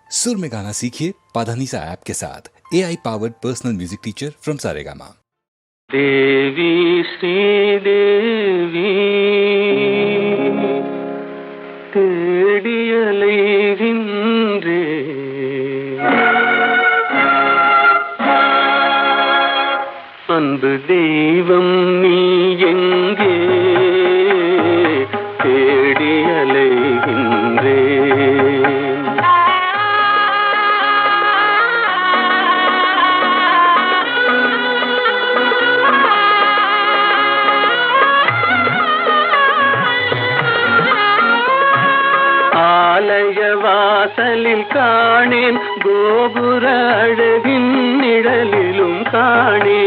सुर में गाना सीखिए पाधानीसा ऐप के साथ AI powered personal music teacher from Saregama. Devi Sridevi தேடியலைகின்றே அன்பு தெய்வம் நீ எங்கே தேடியலைகின்றே ஆலய வாசலில் காணேன் கோபுர அழகின் நிழலிலும் காணேன்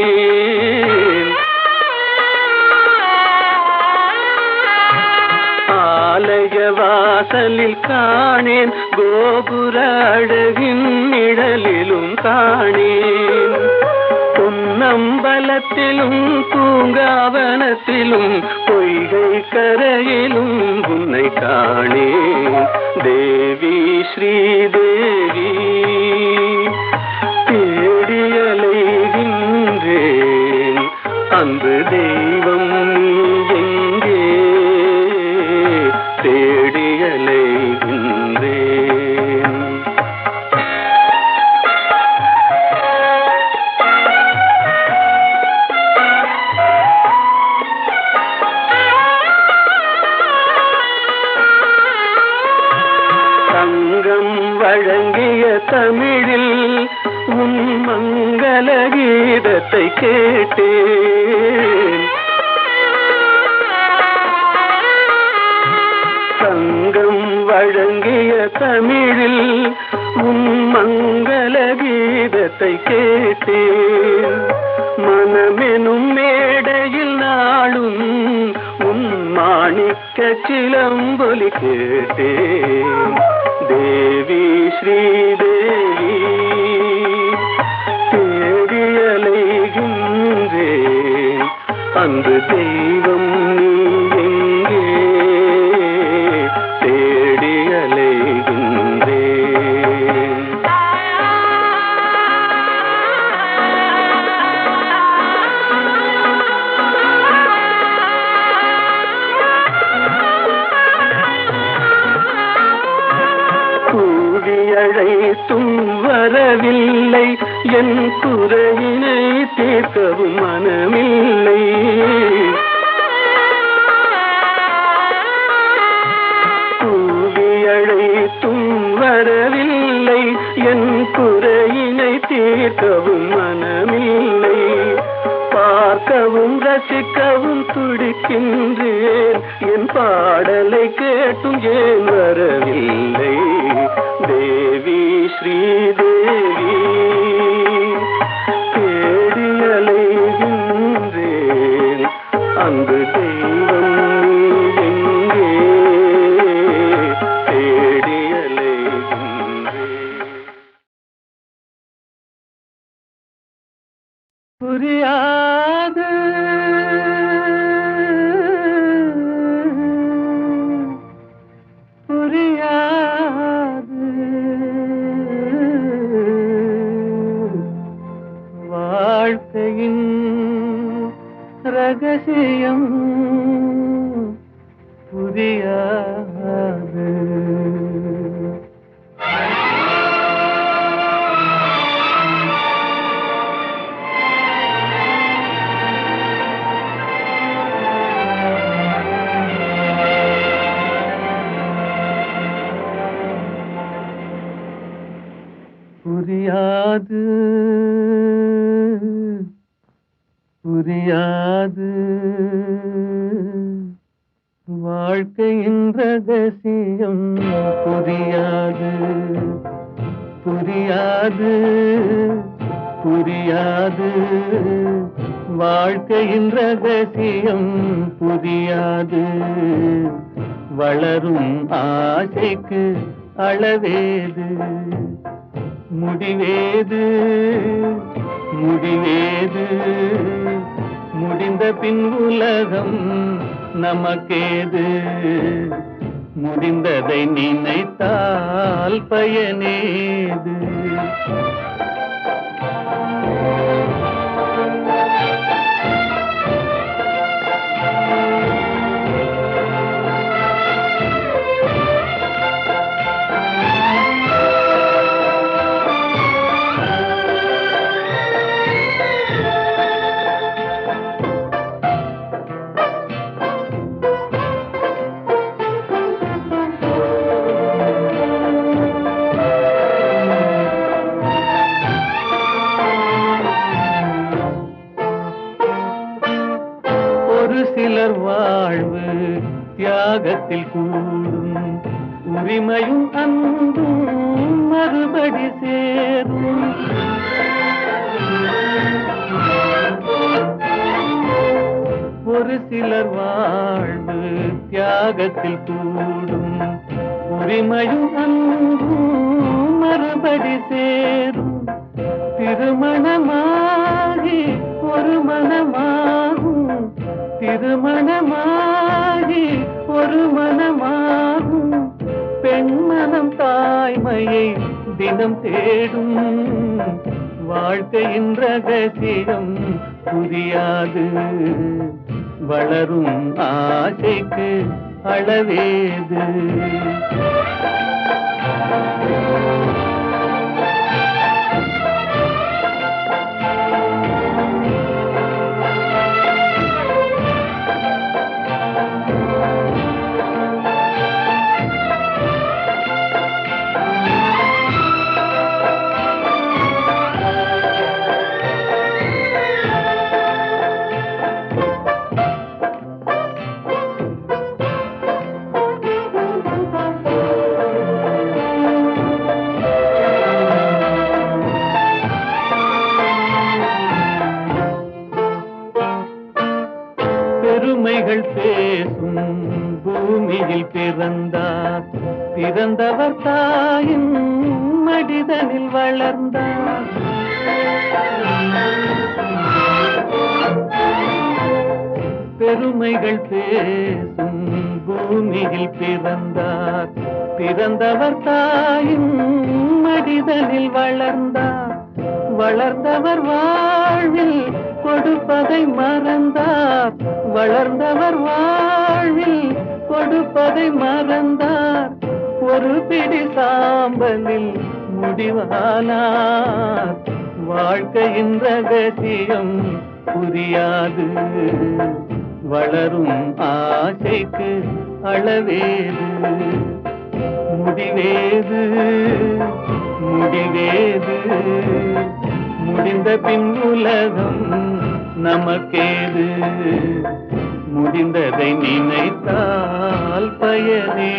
ஆலய வாசலில் காணேன் கோபுர அழகின் நிழலிலும் காணேன் பொன்னம்பலத்திலும் பூங்காவனத்திலும் பொய்கை கரையிலும் உன்னை காணேன் தேவி ஸ்ரீதேவி தேடியலைகின்றேன் அன்பு தெய்வம் நீ எங்கே தேடியலைகின்றேன் தங்கம் வழங்கிய தமிழில் உன் மங்கள கீதத்தை கேட்டேன் தங்கம் வழங்கிய தமிழில் உன் மங்கள கீதத்தை கேட்டேன் மனமெனும் மேடையில் நாளும் உன் மாணிக்க சிலம்பொலி கேட்டேன் தேவி ஸ்ரீதேவி தேடியலைகின்றேன் அன்பு தெய்வம் நீ எங்கே தேடியலைகின்றேன் கூவியழைத்தும் வரவில்லை என் குறையினை தீர்க்கவும் மனமில்லை கூவியழைத்தும் வரவில்லை என் குறையினை தீர்க்கவும் மனமில்லை பார்க்கவும் ரசிக்கவும் துடிக்கின்றேன் என் பாடலை கேட்டும் ஏன் வரவில்லை தேவி ஸ்ரீதேவி தேடியலைகின்றேன் அன்பு தெய்வம் நீ எங்கே தேடியலைகின்றேன் புரியாது புரியாது வாழ்க்கையின் ரகசியம் புரியாது புரியாது புரியாது வாழ்க்கையின் ரகசியம் புரியாது புரியாது புரியாது வாழ்க்கையின் ரகசியம் புரியாது வளரும் ஆசைக்கு அளவேது முடிவேது முடிவேது முடிந்த பின் உலகம் நமக்கேது முடிந்ததை நினைத்தால் பயனேது? ஒரு சிலர் வாழ்வு தியாகத்தில் கூடும், உரிமையும் அன்பும் மறுபடி சேரும். ஒரு சிலர் வாழ்வு தியாகத்தில் கூடும், உரிமையும் அன்பும் மறுபடி சேரும். திருமணமாகி ஒரு மனமாகும், திருமணமாகி ஒரு மனமாகும். பெண்மனம் தாய்மையை தினம் தேடும், வாழ்க்கையின் ரகசியம் புரியாது. வளரும் ஆசைக்கு அளவேது? பெருமைகள் பேசும் பூமியில் பிறந்தார், பிறந்தவர் தாயின் மடிதனில் வளர்ந்தார். பெருமைகள் பேசும் பூமியில் பிறந்தார், பிறந்தவர் தாயின் மடிதனில் வளர்ந்தார். வளர்ந்தவர் வாழ்வில் கொடுப்பதை மறந்தார், வளர்ந்தவர் வாழ்வில் கொடுப்பதை மறந்தார். ஒரு பிடி சாம்பலில் முடிவானார், வாழ்க்கையின் ரகசியம் புரியாது. வளரும் ஆசைக்கு அளவேது? முடிவேது? முடிவேது? முடிந்த பின் உலகம் நமக்கேது? முடிந்ததை நினைத்தால் பயனேது?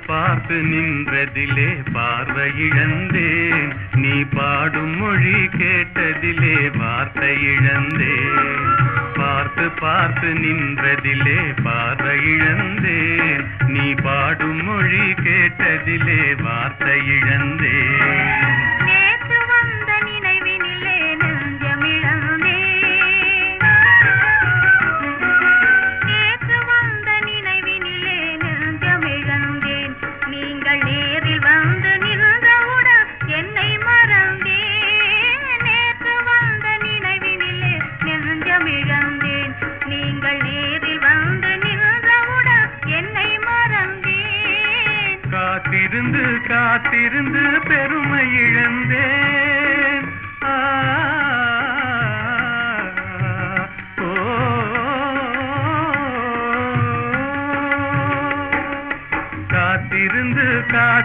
பார்த்து நின்றதிலே பார்வையிழந்தேன், நீ பாடும் மொழி கேட்டதிலே வார்த்தை இழந்தேன். பார்த்து பார்த்து நின்றதிலே பார்வையிழந்தேன், நீ பாடும் மொழி கேட்டதிலே வார்த்தை இழந்தேன். காத்திருந்து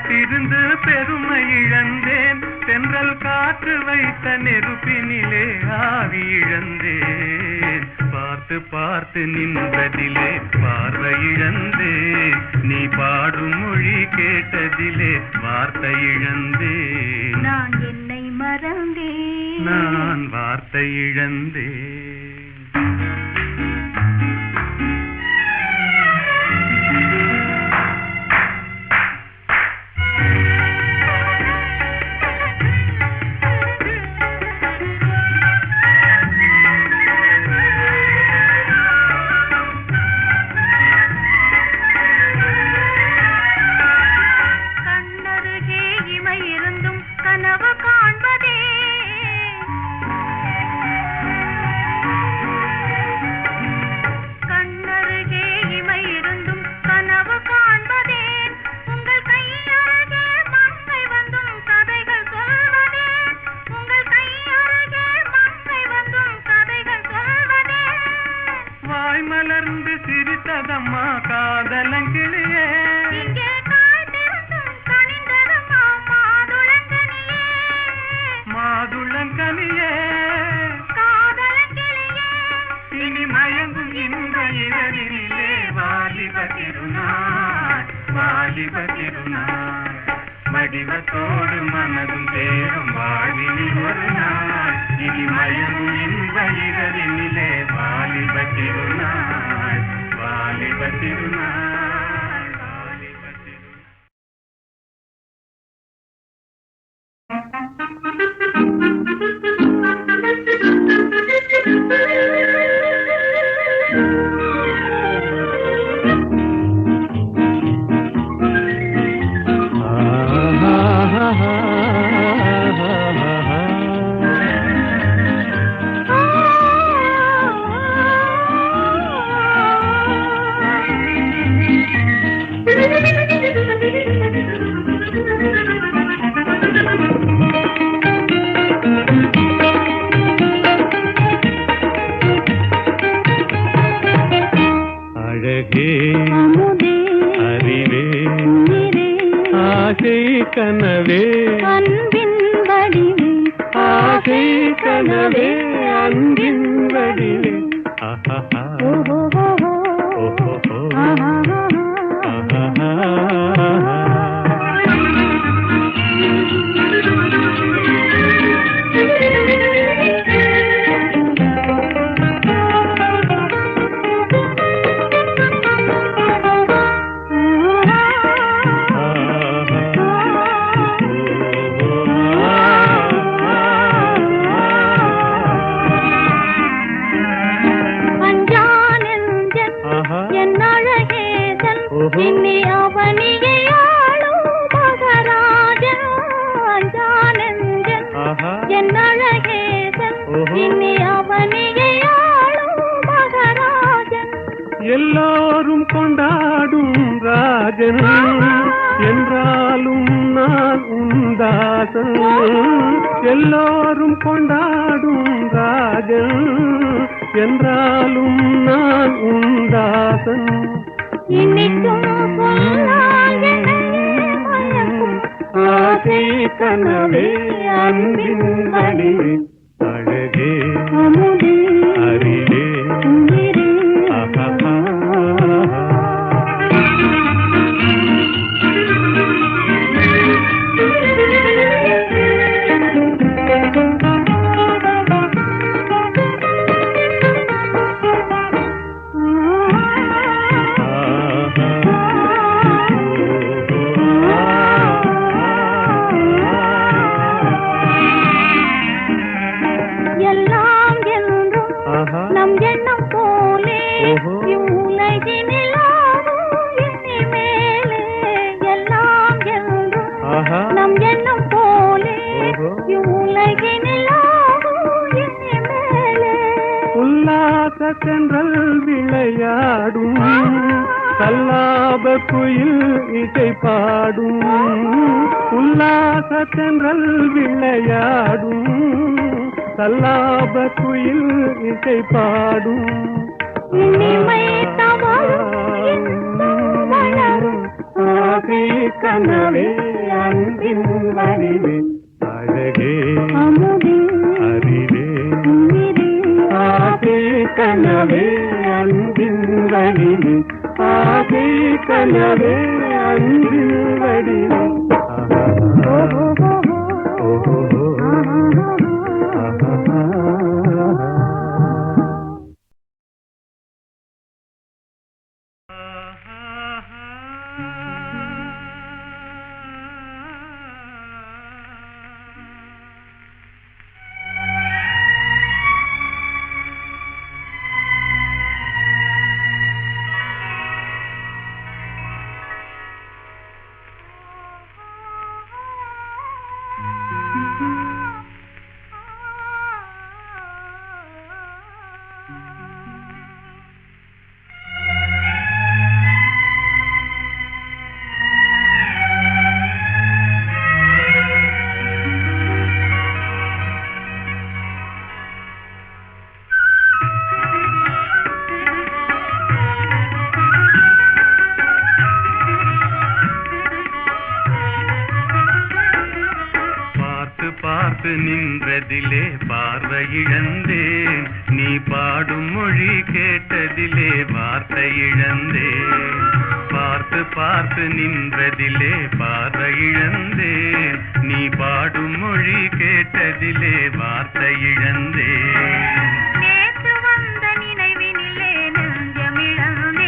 காத்திருந்து பெருமை இழந்தேன், தென்றல் காற்று வைத்த நெருப்பினிலே ஆவி இழந்தேன். பார்த்து பார்த்து நின்றதிலே பார்வை இழந்தேன், நீ பாடும் மொழி கேட்டதிலே வார்த்தை இழந்தேன். நான் என்னை மறந்தேன், நான் வார்த்தை இழந்தேன். மலர்ந்து சிரித்ததம்மா காதலங்கிளியே, மாதுளங்கனியே, இனி மயங்கும் இந்த இரவிலே வாலிப திருநாள், வாலிப திருநாள். வடிவத்தோடு மனதும் தேரும் வாழ்வினில் ஒரு நாள், இனி மயங்கும் இந்த இரவிலே வாலிப திருநாள், வாலிப திருநாள், வாலிப திருநாள். கனவே அன்பின் வடிவே, ஆசை கனவே அன்பின் வடிவே. இன்னி அவனியை ஆளும் மகராஜன் ஜானந்தன் என் அழகேசன், இன்னி அவனியை ஆளும் மகராஜன். எல்லோரும் கொண்டாடும் ராஜன் என்றாலும் நான் உந்தாசன், எல்லோரும் கொண்டாடும் ராஜன் என்றாலும் நான் உந்தாசன். இன்னிக்கும் ஆசை கனவே அன்பின் வடிவே, அழகே அமுதே அறிவே உயிரே. எல்லாம் என்றும் நம் எண்ணம் போலே இவ்வுலகினில் ஆடும் இனிமேலே. எல்லாம் என்றும் நம் எண்ணம் போலே இவ்வுலகினில் ஆடும் இனிமேலே. உல்லாச தென்றல் விளையாடும், கல்லாப குயில் இசை பாடும். உல்லாச தென்றல் விளையாடும், கல்லாப குயில் இசை பாடும். இனிமை தவழும் வளரும் ஆசை கனவே அன்பின் வடிவே அழகே அமுதே அறிவே உயிரே ஆசை கனவே அன்பின் வடிவே ஆசை கனவே அன்பின் வடிவே பார்த்து நின்றதிலே பார்வை இழந்தேன், நீ பாடும் மொழி கேட்டதிலே வார்த்தை இழந்தேன். பார்த்து நின்றதிலே பார்வை இழந்தேன், நீ பாடும் மொழி கேட்டதிலே வார்த்தை இழந்தேன். நேற்று வந்த நினைவினிலே நெஞ்சமிழந்தேன்,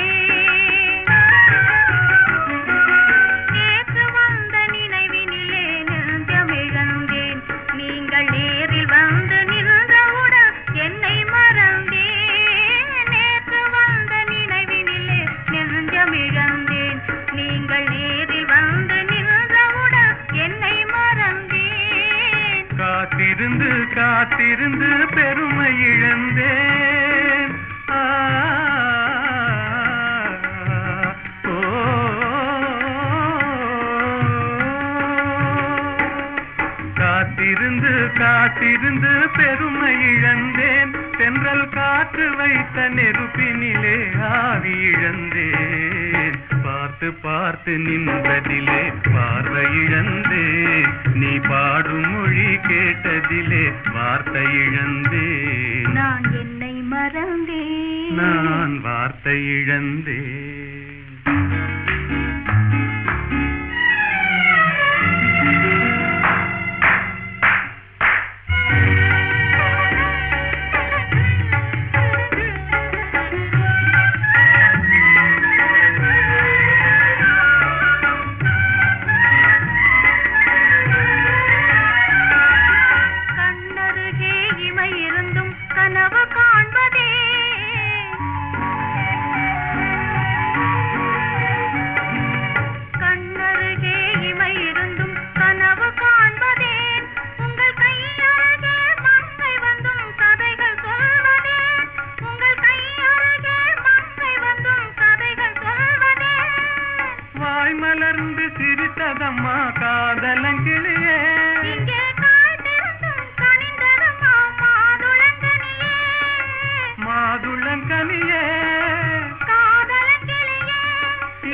நேற்று வந்த நினைவினிலே நெஞ்சமிழந்தேன். நீங்கள் நேரில் வந்து நின்றவுடன் என்னை மறந்தேன். நேற்று வந்த நினைவினிலே நெஞ்சமிழந்தேன், நீங்கள் நேரில் வந்து நின்றவுடன் என்னை மறந்தேன். காத்திருந்து காத்திருந்து பெருமை இழந்தேன். காத்திருந்து காத்திருந்து பெருமை இழந்தேன். தென்றல் காற்று வைத்த நெருப்பினிலே ஆவி இழந்தேன். பார்த்து நின்றதிலே பார்வை இழந்தேன், நீ பாடும் மொழி கேட்டதிலே வார்த்தை இழந்தேன். நான் என்னை மறந்தேன், நான் வார்த்தை இழந்தேன். கண்ணருகே இமை இருந்தும் கனவு காண்பதே, கண்ணருகே இமை இருந்தும் கனவு காண்பதே. உங்கள் கையருகே மங்கை வந்தும் கதைகள் சொல்வதே, உங்கள் கையருகே மங்கை வந்தும் கதைகள் சொல்வதே. வாய் மலர்ந்து சிரித்ததம்மா காதலங்கிளியே, இங்கே காய்ந்திருந்தும் கனிந்ததம்மா மாதுளங்கனியே, மாதுளங்கனியே. காதலங்கிளியே.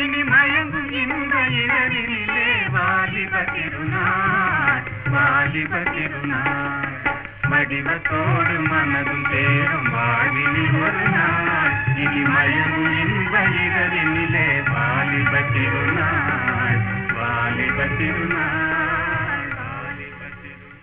இனி மயங்கும் இந்த இரவினிலே வாலிப திருநாள், வாலிப திருநாள். வடிவத்தோடு மனதும் தேரும் வாழ்வினில் ஒரு நாள். இனி மயங்கும் இந்த இரவினிலே வாலிப திருநாள், வாலிப திருநாள், வாலிப திருநாள்.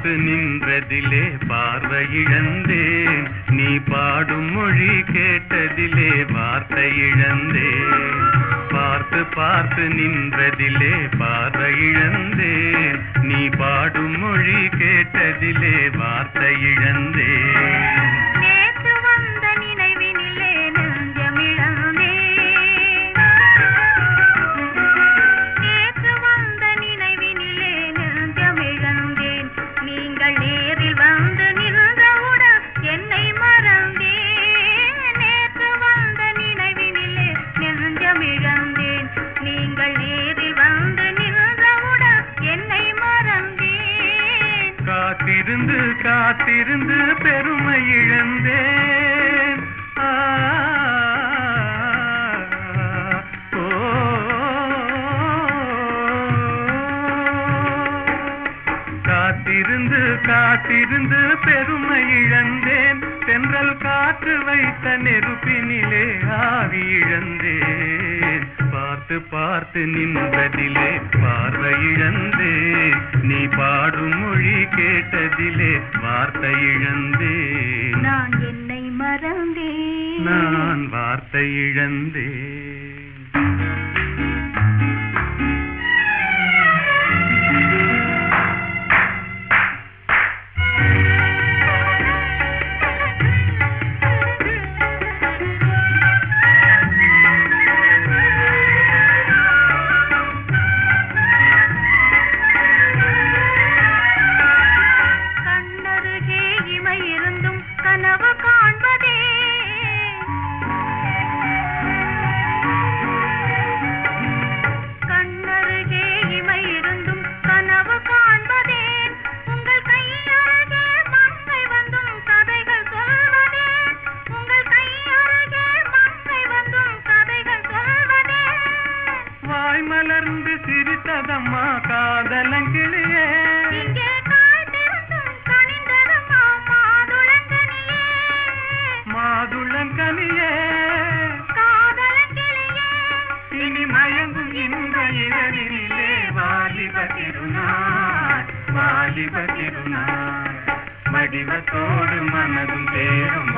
பார்த்து நின்றதிலே பார்வை இழந்தேன், நீ பாடும் மொழி கேட்டதிலே வார்த்தை இழந்தேன். பார்த்து பார்த்து நின்றதிலே பார்வை இழந்தேன், நீ பாடும் மொழி கேட்டதிலே வார்த்தை இழந்தேன். நேற்று வந்த நினைவினிலே நெஞ்சமிழந்தேன், நேற்று வந்த நினைவினிலே நெஞ்சமிழந்தேன். நீங்கள் நேரில் வந்து நின்றவுடன் என்னை மறந்தேன். நேற்று வந்த நினைவினிலே நெஞ்சமிழந்தேன், நீங்கள் நேரில் வந்து நின்றவுடன் என்னை மறந்தேன். காத்திருந்து காத்திருந்து பெருமை இழந்தேன். காத்திருந்து காத்திருந்து பெருமை இழந்தேன், தென்றல் காற்று வைத்த நெருப்பினிலே ஆவி இழந்தேன். பார்த்து பார்த்து நின்றதிலே பார்வை இழந்தேன், நீ பாடும் மொழி கேட்டதிலே வார்த்தை இழந்தேன். நான் என்னை மறந்தேன், நான் வார்த்தை இழந்தேன். கண்ணருகே இமை இருந்தும் கனவு காண்பதே, கண்ணருகே இமை இருந்தும் கனவு காண்பதே. உங்கள் கையருகே மங்கை வந்தும் கதைகள் சொல்வதே, உங்கள் கையருகே மங்கை வந்தும் கதைகள் சொல்வதே. வாய் மலர்ந்து சிரித்ததம்மா காதலங்கிளியே, இங்கே காய்ந்திருந்தும் கனிந்ததம்மா மாதுளங்கனியே, மாதுளங்கனியே. காதலங்கிளியே. இனி மயங்கும் இந்த இரவினிலே வாலிப திருநாள், வாலிப திருநாள். வடிவத்தோடு மனதும் தேரும்